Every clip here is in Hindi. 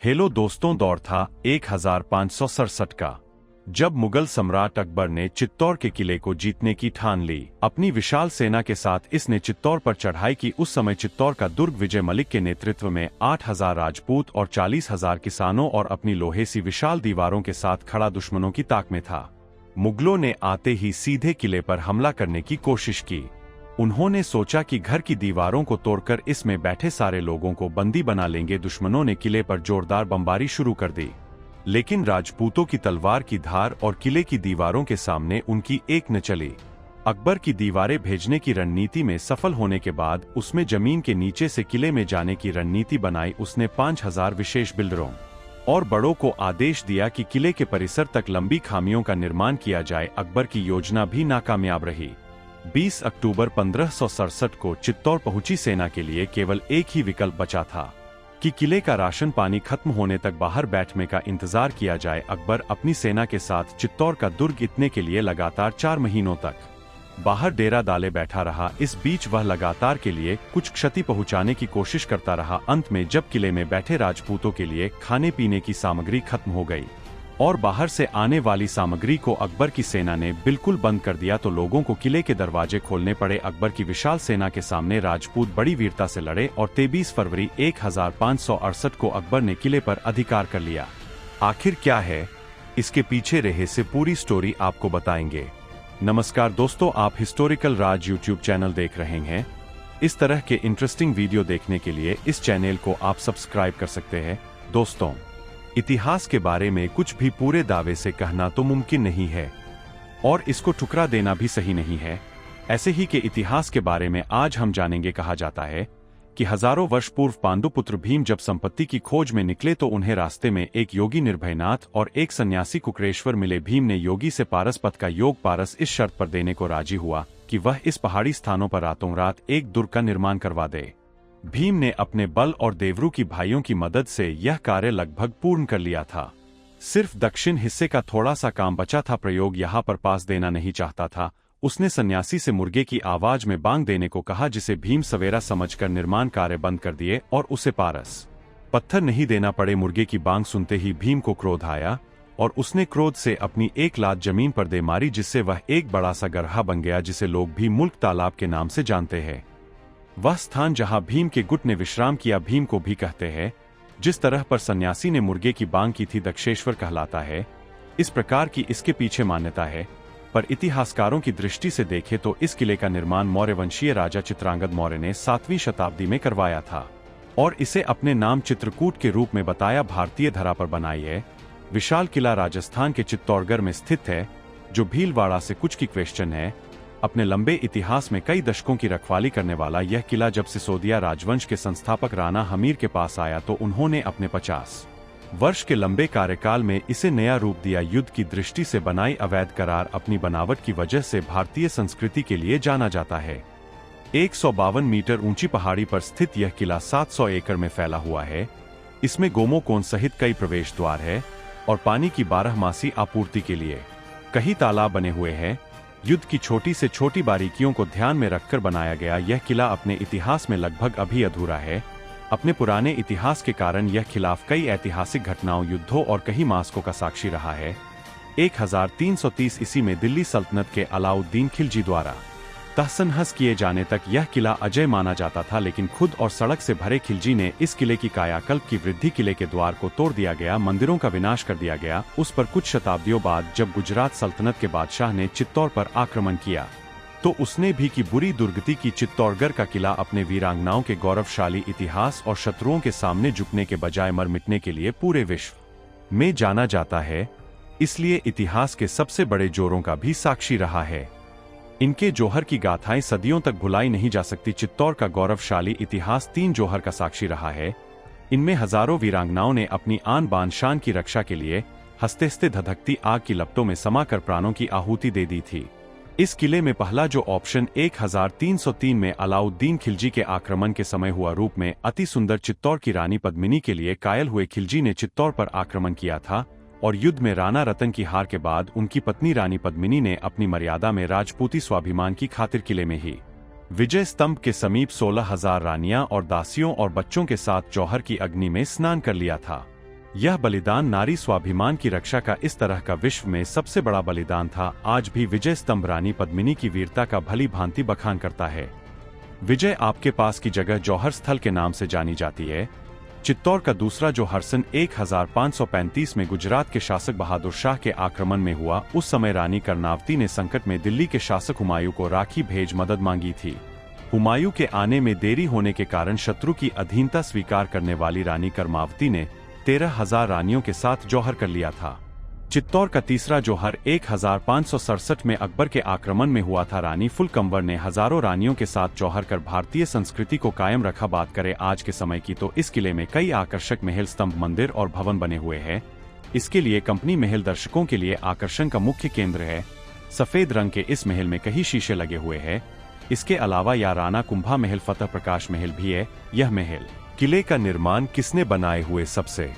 हेलो दोस्तों, दौर था 1567 का, जब मुगल सम्राट अकबर ने चित्तौड़ के किले को जीतने की ठान ली। अपनी विशाल सेना के साथ इसने चित्तौड़ पर चढ़ाई की। उस समय चित्तौड़ का दुर्ग विजय मलिक के नेतृत्व में 8000 राजपूत और 40,000 किसानों और अपनी लोहे सी विशाल दीवारों के साथ खड़ा दुश्मनों की ताक में था। मुगलों ने आते ही सीधे किले पर हमला करने की कोशिश की। उन्होंने सोचा कि घर की दीवारों को तोड़कर इसमें बैठे सारे लोगों को बंदी बना लेंगे। दुश्मनों ने किले पर जोरदार बमबारी शुरू कर दी, लेकिन राजपूतों की तलवार की धार और किले की दीवारों के सामने उनकी एक न चली। अकबर की दीवारें भेजने की रणनीति में सफल होने के बाद उसमें जमीन के नीचे से किले में जाने की रणनीति बनाई। उसने 5000 विशेष बिल्डरों और बड़ों को आदेश दिया कि किले के परिसर तक लंबी खामियों का निर्माण किया जाए। अकबर की योजना भी नाकामयाब रही। 20 अक्टूबर 1567 को चित्तौड़ पहुंची सेना के लिए केवल एक ही विकल्प बचा था कि किले का राशन पानी खत्म होने तक बाहर बैठने का इंतजार किया जाए। अकबर अपनी सेना के साथ चित्तौड़ का दुर्ग जीतने के लिए लगातार 4 महीनों तक बाहर डेरा डाले बैठा रहा। इस बीच वह लगातार के लिए कुछ क्षति पहुंचाने की कोशिश करता रहा। अंत में जब किले में बैठे राजपूतों के लिए खाने पीने की सामग्री खत्म हो गई और बाहर से आने वाली सामग्री को अकबर की सेना ने बिल्कुल बंद कर दिया तो लोगों को किले के दरवाजे खोलने पड़े। अकबर की विशाल सेना के सामने राजपूत बड़ी वीरता से लड़े और 23 फरवरी 1568 को अकबर ने किले पर अधिकार कर लिया। आखिर क्या है इसके पीछे रहस्य, पूरी स्टोरी आपको बताएंगे। नमस्कार दोस्तों, आप हिस्टोरिकल राज यूट्यूब चैनल देख रहे हैं। इस तरह के इंटरेस्टिंग वीडियो देखने के लिए इस चैनल को आप सब्सक्राइब कर सकते हैं। दोस्तों, इतिहास के बारे में कुछ भी पूरे दावे से कहना तो मुमकिन नहीं है और इसको ठुकरा देना भी सही नहीं है। ऐसे ही के इतिहास के बारे में आज हम जानेंगे। कहा जाता है कि हजारों वर्ष पूर्व पांडुपुत्र भीम जब संपत्ति की खोज में निकले तो उन्हें रास्ते में एक योगी निर्भयनाथ और एक सन्यासी कुकरेश्वर मिले। भीम ने योगी से पारस पद का योग पारस इस शर्त पर देने को राजी हुआ कि वह इस पहाड़ी स्थानों पर रातों रात एक दुर्ग का निर्माण करवा दे। भीम ने अपने बल और देवरू की भाइयों की मदद से यह कार्य लगभग पूर्ण कर लिया था। सिर्फ दक्षिण हिस्से का थोड़ा सा काम बचा था। प्रयोग यहाँ पर पास देना नहीं चाहता था। उसने सन्यासी से मुर्गे की आवाज में बांग देने को कहा, जिसे भीम सवेरा समझकर निर्माण कार्य बंद कर दिए और उसे पारस पत्थर नहीं देना पड़े। मुर्गे की बांग सुनते ही भीम को क्रोध आया और उसने क्रोध से अपनी एक लात जमीन पर दे मारी, जिससे वह एक बड़ा सा गड्ढा बन गया, जिसे लोग भी मुल्क तालाब के नाम से जानते हैं। वह स्थान जहां भीम के गुट ने विश्राम किया भीम को भी कहते हैं। जिस तरह पर सन्यासी ने मुर्गे की बांग की थी दक्षेश्वर कहलाता है। इस प्रकार की इसके पीछे मान्यता है, पर इतिहासकारों की दृष्टि से देखें तो इस किले का निर्माण मौर्यवंशीय राजा चित्रांगद मौर्य ने 7वीं शताब्दी में करवाया था और इसे अपने नाम चित्रकूट के रूप में बताया। भारतीय धरा पर बनाई है। विशाल किला राजस्थान के चित्तौड़गढ़ में स्थित है, जो भीलवाड़ा से कुछ की क्वेश्चन है। अपने लंबे इतिहास में कई दशकों की रखवाली करने वाला यह किला जब सिसोदिया राजवंश के संस्थापक राणा हमीर के पास आया तो उन्होंने अपने 50 वर्ष के लंबे कार्यकाल में इसे नया रूप दिया। युद्ध की दृष्टि से बनाई अवैध करार अपनी बनावट की वजह से भारतीय संस्कृति के लिए जाना जाता है। 152 मीटर ऊंची पहाड़ी पर स्थित यह किला 700 एकड़ में फैला हुआ है। इसमें गोमोकोन सहित कई प्रवेश द्वार है और पानी की 12मासी आपूर्ति के लिए कई तालाब बने हुए हैं। युद्ध की छोटी से छोटी बारीकियों को ध्यान में रखकर बनाया गया यह किला अपने इतिहास में लगभग अभी अधूरा है। अपने पुराने इतिहास के कारण यह खिलाफ कई ऐतिहासिक घटनाओं, युद्धों और कई मास्कों का साक्षी रहा है। 1330 ईस्वी में दिल्ली सल्तनत के अलाउद्दीन खिलजी द्वारा तहस-नहस किए जाने तक यह किला अजय माना जाता था, लेकिन खुद और सड़क से भरे खिलजी ने इस किले की कायाकल्प की वृद्धि। किले के द्वार को तोड़ दिया गया, मंदिरों का विनाश कर दिया गया। उस पर कुछ शताब्दियों बाद जब गुजरात सल्तनत के बादशाह ने चित्तौड़ पर आक्रमण किया तो उसने भी की बुरी दुर्गति की। चित्तौड़गढ़ का किला अपने वीरांगनाओं के गौरवशाली इतिहास और शत्रुओं के सामने झुकने के बजाय मर मिटने के लिए पूरे विश्व में जाना जाता है, इसलिए इतिहास के सबसे बड़े जोरों का भी साक्षी रहा है। इनके जौहर की गाथाएं सदियों तक भुलाई नहीं जा सकती। चित्तौड़ का गौरवशाली इतिहास 3 जौहर का साक्षी रहा है। इनमें हजारों वीरांगनाओं ने अपनी आन बान शान की रक्षा के लिए हंसते हंसते धधकती आग की लपटों में समाकर प्राणों की आहुति दे दी थी। इस किले में पहला जो ऑप्शन 1303 में अलाउद्दीन खिलजी के आक्रमण के समय हुआ। रूप में अति सुंदर चित्तौड़ की रानी पद्मिनी के लिए कायल हुए खिलजी ने चित्तौड़ पर आक्रमण किया था और युद्ध में राणा रतन की हार के बाद उनकी पत्नी रानी पद्मिनी ने अपनी मर्यादा में राजपूती स्वाभिमान की खातिर किले में ही विजय स्तंभ के समीप 16,000 रानियां और दासियों और बच्चों के साथ जौहर की अग्नि में स्नान कर लिया था। यह बलिदान नारी स्वाभिमान की रक्षा का इस तरह का विश्व में सबसे बड़ा बलिदान था। आज भी विजय स्तंभ रानी पद्मिनी की वीरता का भली भांति बखान करता है। विजय आपके पास की जगह जौहर स्थल के नाम से जानी जाती है। चित्तौड़ का दूसरा जौहर सन 1535 में गुजरात के शासक बहादुर शाह के आक्रमण में हुआ। उस समय रानी कर्णावती ने संकट में दिल्ली के शासक हुमायूं को राखी भेज मदद मांगी थी। हुमायूं के आने में देरी होने के कारण शत्रु की अधीनता स्वीकार करने वाली रानी कर्मावती ने 13,000 रानियों के साथ जौहर कर लिया था। चित्तौड़ का तीसरा जौहर 1567 में अकबर के आक्रमण में हुआ था। रानी फुल कंवर ने हजारों रानियों के साथ जौहर कर भारतीय संस्कृति को कायम रखा। बात करें आज के समय की तो इस किले में कई आकर्षक महल, स्तंभ, मंदिर और भवन बने हुए हैं। इसके लिए कंपनी महल दर्शकों के लिए आकर्षण का मुख्य केंद्र है। सफेद रंग के इस महल में कई शीशे लगे हुए हैं। इसके अलावा यहाँ राणा कुंभा महल, फतेह प्रकाश महल भी है। यह महल किले का निर्माण किसने बनाए हुए सबसे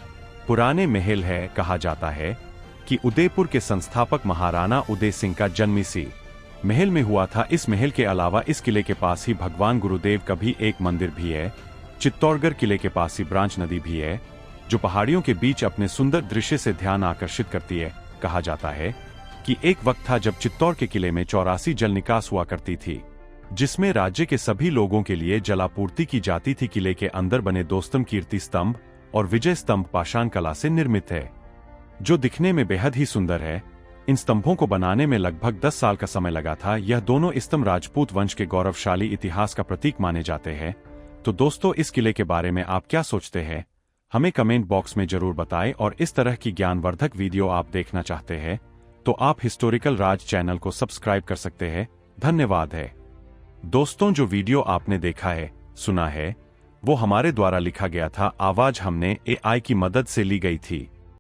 पुराने महल है। कहा जाता है कि उदयपुर के संस्थापक महाराणा उदय सिंह का जन्म इसी महल में हुआ था। इस महल के अलावा इस किले के पास ही भगवान गुरुदेव का भी एक मंदिर भी है। चित्तौड़गढ़ किले के पास ही ब्रांच नदी भी है, जो पहाड़ियों के बीच अपने सुंदर दृश्य से ध्यान आकर्षित करती है। कहा जाता है कि एक वक्त था जब चित्तौड़ के किले में 84 जल निकास हुआ करती थी, जिसमें राज्य के सभी लोगों के लिए जलापूर्ति की जाती थी। किले के अंदर बने दोस्तम कीर्ति स्तंभ और विजय स्तंभ पाषाण कला से निर्मित है, जो दिखने में बेहद ही सुंदर है। इन स्तंभों को बनाने में लगभग 10 साल का समय लगा था। यह दोनों स्तंभ राजपूत वंश के गौरवशाली इतिहास का प्रतीक माने जाते हैं। तो दोस्तों, इस किले के बारे में आप क्या सोचते हैं, हमें कमेंट बॉक्स में जरूर बताएं। और इस तरह की ज्ञानवर्धक वीडियो आप देखना चाहते हैं तो आप हिस्टोरिकल राज चैनल को सब्सक्राइब कर सकते हैं। धन्यवाद है दोस्तों। जो वीडियो आपने देखा है, सुना है, वो हमारे द्वारा लिखा गया था। आवाज हमने AI की मदद से ली गई थी।